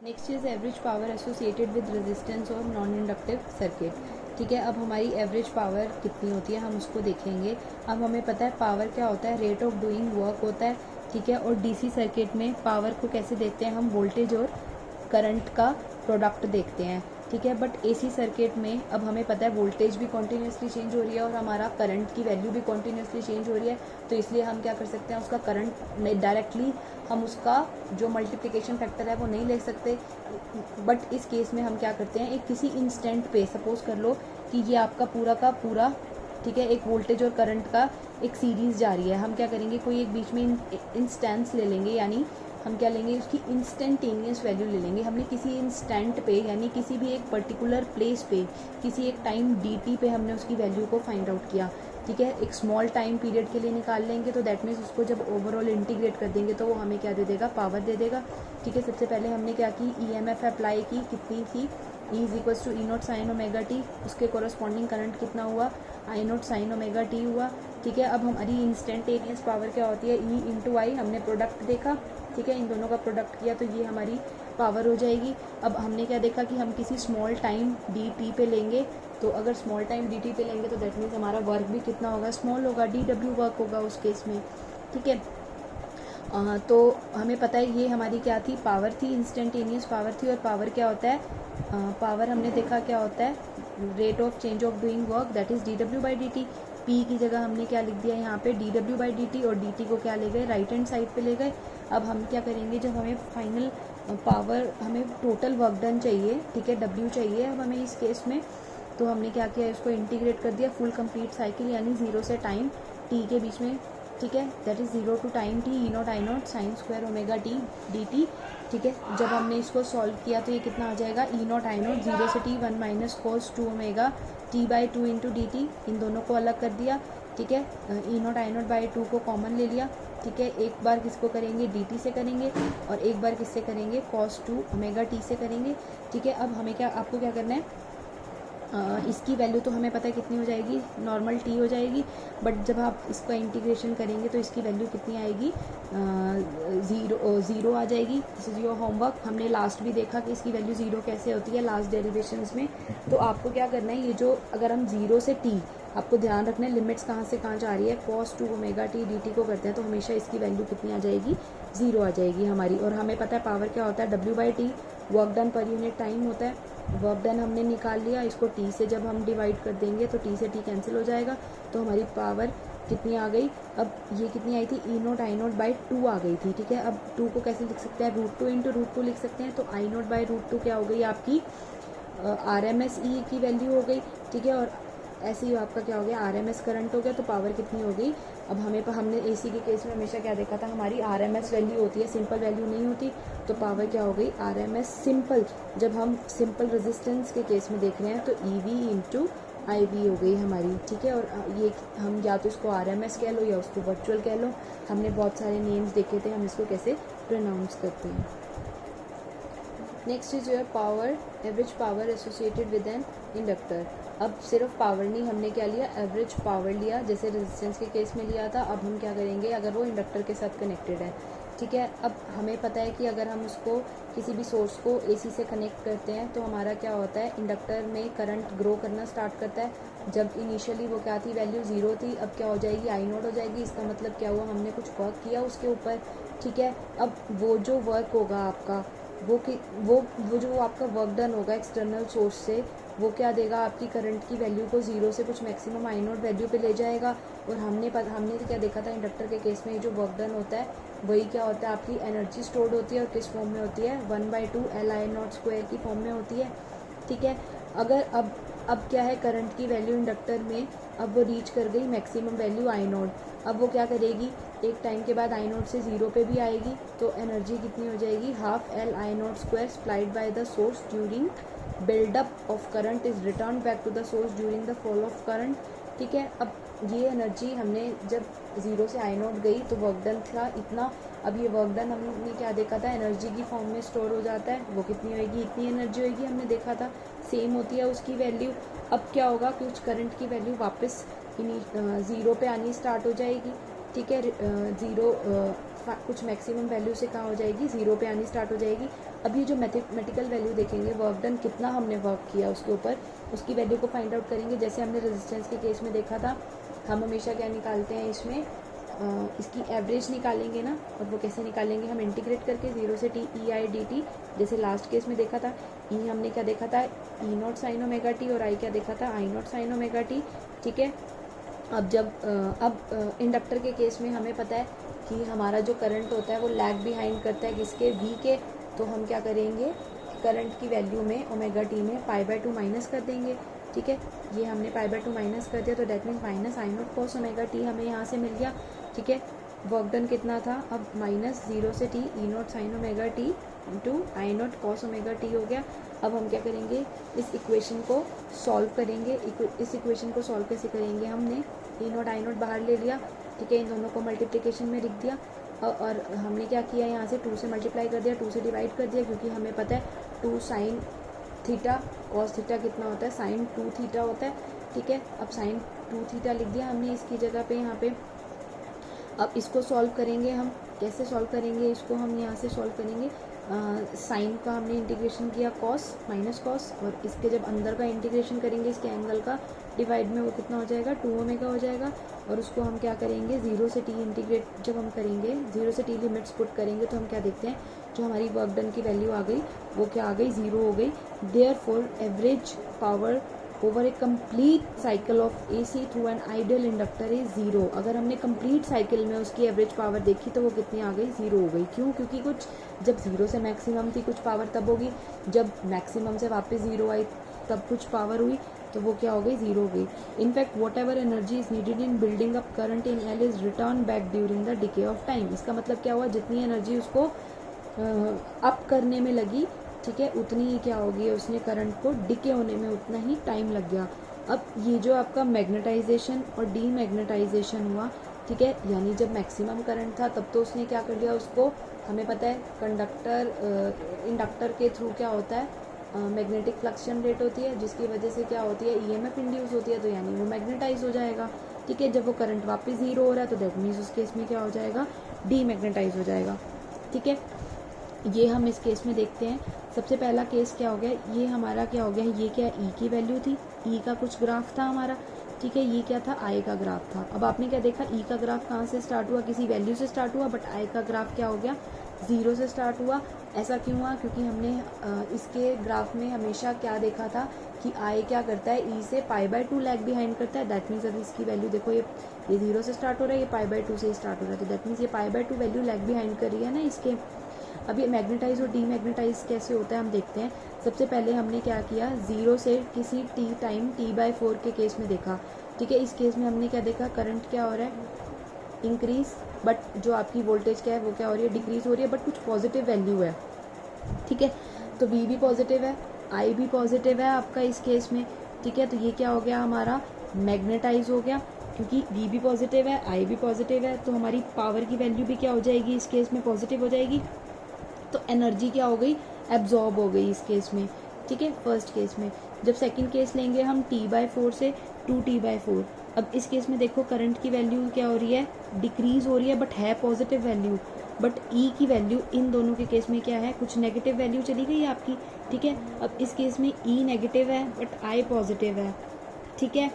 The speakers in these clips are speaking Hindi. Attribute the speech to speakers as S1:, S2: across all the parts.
S1: Next is average power associated with resistance और नॉन इंडक्टिव सर्किट। ठीक है, अब हमारी एवरेज पावर कितनी होती है हम उसको देखेंगे। अब हमें पता है पावर क्या होता है, रेट ऑफ डूइंग वर्क होता है। ठीक है, और डीसी सर्किट में पावर को कैसे देखते हैं हम, वोल्टेज और करंट का प्रोडक्ट देखते हैं। ठीक है, बट एसी सर्किट में अब हमें पता है वोल्टेज भी कॉन्टीन्यूसली चेंज हो रही है और हमारा करंट की वैल्यू भी कॉन्टीन्यूसली चेंज हो रही है। तो इसलिए हम क्या कर सकते हैं, उसका करंट डायरेक्टली हम उसका जो मल्टीप्लिकेशन फैक्टर है वो नहीं ले सकते। बट इस केस में हम क्या करते हैं, एक किसी इंस्टेंट पे सपोज कर लो कि ये आपका पूरा का पूरा, ठीक है, एक वोल्टेज और करंट का एक सीरीज जा रही है। हम क्या करेंगे, कोई एक बीच में इंस्टेंस ले लेंगे, यानी हम क्या लेंगे, उसकी इंस्टेंटेनियस वैल्यू ले लेंगे। हमने किसी इंस्टेंट पे यानी किसी भी एक पर्टिकुलर प्लेस पे किसी एक टाइम dt पे हमने उसकी वैल्यू को फाइंड आउट किया। ठीक है, एक स्मॉल टाइम पीरियड के लिए निकाल लेंगे, तो दैट मीन्स उसको जब ओवरऑल इंटीग्रेट कर देंगे तो वो हमें क्या दे देगा, पावर दे देगा। ठीक है, सबसे पहले हमने क्या की, EMF अप्लाई की, कितनी थी, E is equals to E0 sine omega t, उसके कॉरस्पॉन्डिंग करंट कितना हुआ, I0 साइन ओमेगा टी हुआ। ठीक है, अब हमारी इंस्टेंटेनियस पावर क्या होती है, E इंटू आई, हमने प्रोडक्ट देखा। ठीक है, इन दोनों का प्रोडक्ट किया तो ये हमारी पावर हो जाएगी। अब हमने क्या देखा कि हम किसी स्मॉल टाइम dt पे लेंगे, तो अगर स्मॉल टाइम dt पे लेंगे तो दैट मीन्स हमारा वर्क भी कितना होगा, स्मॉल होगा, dw वर्क होगा उस केस में। ठीक है, तो हमें पता है ये हमारी क्या थी, पावर थी, इंस्टेंटेनियस पावर थी। और पावर क्या होता है, पावर हमने देखा क्या होता है, rate of change of doing work, that is dw by dt। p की जगह हमने क्या लिख दिया यहाँ पे, dw बाई dt, और dt को क्या ले गए, राइट हैंड साइड पे ले गए। अब हम क्या करेंगे, जब हमें फाइनल पावर, हमें टोटल वर्क डन चाहिए, ठीक है, w चाहिए अब हमें इस केस में, तो हमने क्या किया, इसको इंटीग्रेट कर दिया फुल कंप्लीट साइकिल, यानी 0 से टाइम t के बीच में। ठीक है, that is 0 to time t, E0 I0 sine square omega t dt। ठीक है, जब हमने इसको सॉल्व किया तो ये कितना आ जाएगा, E0 I0 0 से t 1 minus cos 2 omega t by 2 into d t, इन दोनों को अलग कर दिया। ठीक है, E0 I0 बाई 2 को कॉमन ले लिया। ठीक है, एक बार किसको करेंगे, dt से करेंगे, और एक बार किससे करेंगे, cos 2 ओमेगा t से करेंगे। ठीक है, अब हमें क्या, आपको क्या करना है, इसकी वैल्यू तो हमें पता है कितनी हो जाएगी, नॉर्मल t हो जाएगी। बट जब आप इसका इंटीग्रेशन करेंगे तो इसकी वैल्यू कितनी आएगी, ज़ीरो आ जाएगी। This is your homework. हमने लास्ट भी देखा कि इसकी वैल्यू ज़ीरो कैसे होती है लास्ट डेरिवेशंस में। तो आपको क्या करना है, ये जो अगर हम 0 से t, आपको ध्यान रखना है लिमिट्स कहाँ से कहाँ जा रही है, cos 2 ओमेगा t dt को करते हैं तो हमेशा इसकी वैल्यू कितनी आ जाएगी, 0 आ जाएगी हमारी। और हमें पता है पावर क्या होता है, w by T, work done per unit time होता है। वर्क डन हमने निकाल लिया, इसको t से जब हम डिवाइड कर देंगे तो t से t कैंसिल हो जाएगा, तो हमारी पावर कितनी आ गई, अब ये कितनी आई थी, E0 I0 बाई 2 आ गई थी। ठीक है, अब 2 को कैसे लिख सकते हैं, √2 इंटू √2 लिख सकते हैं, तो I0 बाई √2 क्या हो गई आपकी, RMS E की वैल्यू हो गई। ठीक है, और ऐसे ही आपका क्या हो गया, RMS करंट हो गया, तो पावर कितनी हो गई। अब हमने AC के केस में हमेशा क्या देखा था, हमारी RMS वैल्यू होती है, सिंपल वैल्यू नहीं होती, तो पावर क्या हो गई, RMS सिंपल। जब हम सिंपल रेजिस्टेंस के केस में देख रहे हैं तो EV इंटू IV हो गई हमारी। ठीक है, और ये हम या तो इसको RMS कह लो या उसको वर्चुअल कह लो, हमने बहुत सारे नेम्स देखे थे, हम इसको कैसे प्रोनाउंस करते हैं। Next is your power, average power associated with an inductor. अब सिर्फ पावर नहीं, हमने क्या लिया, एवरेज पावर लिया, जैसे रेजिस्टेंस के केस में लिया था। अब हम क्या करेंगे, अगर वो इंडक्टर के साथ कनेक्टेड है। ठीक है, अब हमें पता है कि अगर हम उसको किसी भी सोर्स को AC से कनेक्ट करते हैं तो हमारा क्या होता है, इंडक्टर में करंट ग्रो करना स्टार्ट करता है। जब इनिशियली वो क्या थी, वैल्यू 0 थी, अब क्या हो जाएगी, I0 हो जाएगी। इसका मतलब क्या हुआ, हमने कुछ वर्क किया उसके ऊपर। ठीक है, अब वो जो वर्क होगा आपका, वो जो आपका वर्क डन होगा एक्सटर्नल सोर्स से, वो क्या देगा, आपकी करंट की वैल्यू को 0 से कुछ मैक्सिमम I0 वैल्यू पे ले जाएगा। और हमने तो क्या देखा था इंडक्टर के केस में, ये जो वर्क डन होता है वही क्या होता है, आपकी एनर्जी स्टोर्ड होती है, और किस फॉर्म में होती है, 1/2 LI0 स्क्वायर की फॉर्म में होती है। ठीक है, अगर अब क्या है, करंट की वैल्यू इंडक्टर में अब वो रीच कर गई मैक्सिमम वैल्यू I0। अब वो क्या करेगी, एक टाइम के बाद I0 से 0 पे भी आएगी, तो एनर्जी कितनी हो जाएगी, half LI0 square supplied by the source during buildup of current is returned back to the source during the fall of current। ठीक है, अब ये एनर्जी हमने जब 0 से I0 गई तो वर्क डन था इतना। अब ये वर्क डन हमने क्या देखा था, एनर्जी की फॉर्म में स्टोर हो जाता है, वो कितनी होगी, इतनी एनर्जी होगी, हमने देखा था सेम होती है उसकी वैल्यू। अब क्या होगा, कुछ करंट की वैल्यू वापस 0 पे आनी स्टार्ट हो जाएगी। ठीक है, 0 कुछ मैक्सिमम वैल्यू से कहाँ हो जाएगी, 0 पे आनी स्टार्ट हो जाएगी। अब ये जो मैथमेटिकल वैल्यू देखेंगे, वर्क डन कितना हमने वर्क किया उसके ऊपर, उसकी वैल्यू को फाइंड आउट करेंगे। जैसे हमने रेजिस्टेंस के केस में देखा था, हम हमेशा क्या निकालते हैं इसमें, इसकी एवरेज निकालेंगे ना। और वो कैसे निकालेंगे, हम इंटीग्रेट करके 0 से t E I D T, जैसे लास्ट केस में देखा था। ई हमने क्या देखा था, ई नॉट साइन ओमेगा टी, और आई क्या देखा था, आई नॉट साइन ओमेगा टी। ठीक है, अब इंडक्टर के केस में हमें पता है कि हमारा जो करंट होता है वो लैग बिहाइंड करता है किसके, वी के। तो हम क्या करेंगे, करंट की वैल्यू में ओमेगा टी में π/2 माइनस कर देंगे। ठीक है, ये हमने π/2 माइनस कर दिया, तो that means minus I not cos omega T हमें यहाँ से मिल गया। ठीक है, वर्क डन कितना था, अब माइनस 0 से T E not sign omega T into I not cos omega T हो गया। अब हम क्या करेंगे, इस इक्वेशन को सॉल्व करेंगे। इस इक्वेशन को सॉल्व कैसे करेंगे, हमने ई नॉट आई नॉट बाहर ले लिया। ठीक है, इन दोनों को मल्टीप्लिकेशन में लिख दिया, और हमने क्या किया, यहाँ से 2 से मल्टीप्लाई कर दिया, 2 से डिवाइड कर दिया, क्योंकि हमें पता है 2 साइन थीटा कॉस थीटा कितना होता है, साइन 2 थीटा होता है। ठीक है, अब साइन 2 थीटा लिख दिया हमने इसकी जगह पे यहाँ पे। अब इसको सॉल्व करेंगे हम, कैसे सॉल्व करेंगे इसको, हम यहाँ से सॉल्व करेंगे। साइन का हमने इंटीग्रेशन किया कॉस माइनस कॉस, और इसके जब अंदर का इंटीग्रेशन करेंगे इसके एंगल का, डिवाइड में वो कितना हो जाएगा, 2 ओमेगा हो जाएगा। और उसको हम क्या करेंगे, 0 से t इंटीग्रेट जब हम करेंगे, 0 से t लिमिट्स पुट करेंगे, तो हम क्या देखते हैं, जो हमारी वर्क डन की वैल्यू आ गई वो क्या आ गई, 0 हो गई। Therefore average power over A complete cycle of AC through an ideal inductor is 0। अगर हमने कंप्लीट साइकिल में उसकी एवरेज पावर देखी तो वो कितनी आ गई, 0 हो गई। क्यों, क्योंकि कुछ जब 0 से मैक्सिमम थी कुछ पावर तब होगी, जब मैक्सिमम से वापस 0 आई तब कुछ पावर हुई, तो वो क्या हो गई, 0 हो गई। In fact what ever energy is needed in building up current in L is return back during the decay of time. इसका मतलब क्या हुआ, जितनी एनर्जी उसको अप करने में लगी, ठीक है, उतनी ही क्या होगी, उसने करंट को डिके होने में उतना ही टाइम लग गया। अब ये जो आपका मैग्नेटाइजेशन और डीमैग्नेटाइजेशन हुआ, ठीक है, यानी जब मैक्सिमम करंट था तब तो उसने क्या कर दिया, उसको हमें पता है इंडक्टर के थ्रू क्या होता है, मैग्नेटिक फ्लक्स जनरेट होती है, जिसकी वजह से क्या होती है, EMF इंड्यूस होती है, तो यानी वो मैग्नेटाइज हो जाएगा। ठीक है, जब वो करंट वापस 0 हो रहा है तो दैट मीन्स उस केस में क्या हो जाएगा, डीमैग्नेटाइज हो जाएगा। ठीक है, ये हम इस केस में देखते हैं। सबसे पहला केस क्या हो गया, ये हमारा क्या हो गया, ये क्या ई की वैल्यू थी, ई का कुछ ग्राफ था हमारा। ठीक है, ये क्या था, आई का ग्राफ था। अब आपने क्या देखा, ई का ग्राफ कहाँ से स्टार्ट हुआ, किसी वैल्यू से स्टार्ट हुआ, बट आई का ग्राफ क्या हो गया, 0 से स्टार्ट हुआ। ऐसा क्यों हुआ, क्योंकि हमने इसके ग्राफ में हमेशा क्या देखा था कि आई क्या करता है, ई से π/2 लैग बिहाइंड करता है। दैट मीन्स अभी इसकी वैल्यू देखो, ये 0 से स्टार्ट हो रहा है, ये π/2 से स्टार्ट हो रहा है, तो दैट मीन्स ये π/2 वैल्यू लैग बिहाइंड कर रही है ना इसके। अब ये मैग्नेटाइज और डीमैग्नेटाइज कैसे होता है हम देखते हैं। सबसे पहले हमने क्या किया, 0 से किसी t टाइम t/4 के केस में देखा। ठीक है, इस केस में हमने क्या देखा, करंट क्या हो रहा है, इंक्रीज, बट जो आपकी वोल्टेज क्या है वो क्या हो रही है, डिक्रीज हो रही है, बट कुछ पॉजिटिव वैल्यू है। ठीक है, तो V भी पॉजिटिव है, I भी पॉजिटिव है आपका इस केस में। ठीक है, तो ये क्या हो गया, हमारा मैग्नेटाइज हो गया, क्योंकि V भी पॉजिटिव है, I भी पॉजिटिव है, तो हमारी पावर की वैल्यू भी क्या हो जाएगी, इस केस में पॉजिटिव हो जाएगी। तो एनर्जी क्या हो गई, एब्जॉर्ब हो गई इस केस में। ठीक है, फर्स्ट केस में। जब सेकंड केस लेंगे हम t/4 से 2t/4। अब इस केस में देखो करंट की वैल्यू क्या हो रही है, डिक्रीज हो रही है, बट है पॉजिटिव वैल्यू। बट ई की वैल्यू इन दोनों के केस में क्या है, कुछ नेगेटिव वैल्यू चली गई आपकी। ठीक है, अब इस केस में ई नेगेटिव है बट आई पॉजिटिव है। ठीक है,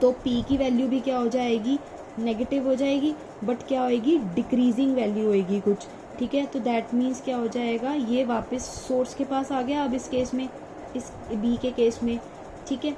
S1: तो पी की वैल्यू भी क्या हो जाएगी, नेगेटिव हो जाएगी, बट क्या होएगी, डिक्रीजिंग वैल्यू होएगी कुछ। ठीक है, तो दैट मीन्स क्या हो जाएगा, ये वापस सोर्स के पास आ गया अब इस केस में, इस बी के केस में। ठीक है,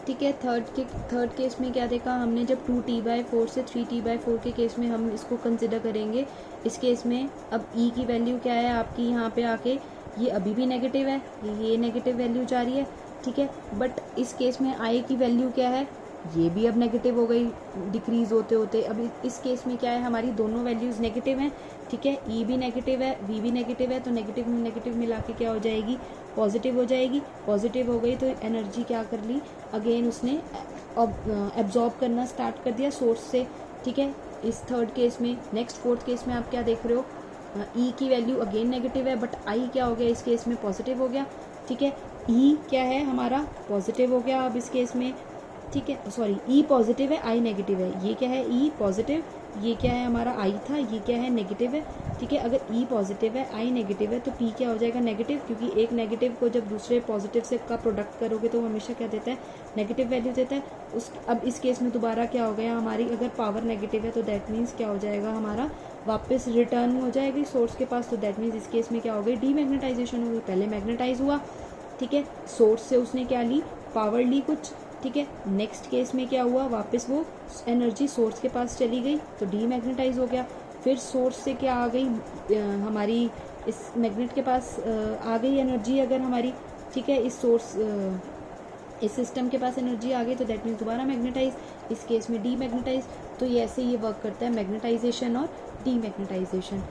S1: ठीक है, थर्ड केस में क्या देखा हमने, जब 2t/4 से 3t/4 के केस में हम इसको कंसिडर करेंगे। इस केस में अब ई की वैल्यू क्या है आपकी, यहाँ पे आके ये अभी भी नेगेटिव है, ये नेगेटिव वैल्यू जा रही है। ठीक है, बट इस केस में आई की वैल्यू क्या है, ये भी अब नेगेटिव हो गई डिक्रीज होते होते। अब इस केस में क्या है, हमारी दोनों वैल्यूज़ नेगेटिव हैं। ठीक है, ई भी नेगेटिव है, वी भी नेगेटिव है, तो नेगेटिव में नेगेटिव मिला के क्या हो जाएगी, पॉजिटिव हो जाएगी। पॉजिटिव हो गई तो एनर्जी क्या कर ली, अगेन उसने एब्जॉर्ब करना स्टार्ट कर दिया सोर्स से। ठीक है, इस थर्ड केस में। नेक्स्ट फोर्थ केस में आप क्या देख रहे हो, ई की वैल्यू अगेन नेगेटिव है, बट आई क्या हो गया इस केस में, पॉजिटिव हो गया। ठीक है, ई क्या है हमारा, पॉजिटिव हो गया अब इस केस में। ठीक है, सॉरी, ई पॉजिटिव है, आई नेगेटिव है, ये क्या है, ई पॉजिटिव, ये क्या है हमारा आई था, ये क्या है नेगेटिव है, ठीक है। अगर ई पॉजिटिव है आई नेगेटिव है तो पी क्या हो जाएगा नेगेटिव, क्योंकि एक नेगेटिव को जब दूसरे पॉजिटिव से का प्रोडक्ट करोगे तो वो हमेशा क्या देता है नेगेटिव वैल्यू देता है। उस अब इस केस में दोबारा क्या हो गया हमारी, अगर पावर नेगेटिव है तो दैट मीन्स क्या हो जाएगा हमारा वापस रिटर्न हो जाएगी सोर्स के पास, तो दैट मीन्स इस केस में क्या हो गई डीमैग्नेटाइजेशन हो गई। पहले मैग्नेटाइज हुआ, ठीक है, सोर्स से उसने क्या ली पावर ली कुछ, ठीक है। नेक्स्ट केस में क्या हुआ वापस वो एनर्जी सोर्स के पास चली गई तो डीमैग्नेटाइज हो गया। फिर सोर्स से क्या आ गई हमारी इस मैग्नेट के पास आ गई एनर्जी अगर हमारी, ठीक है, इस सोर्स इस सिस्टम के पास एनर्जी आ गई तो दैट मीन्स दोबारा मैग्नेटाइज, इस केस में डीमैग्नेटाइज। तो ये ऐसे ये वर्क करता है मैग्नेटाइजेशन और डीमैग्नेटाइजेशन।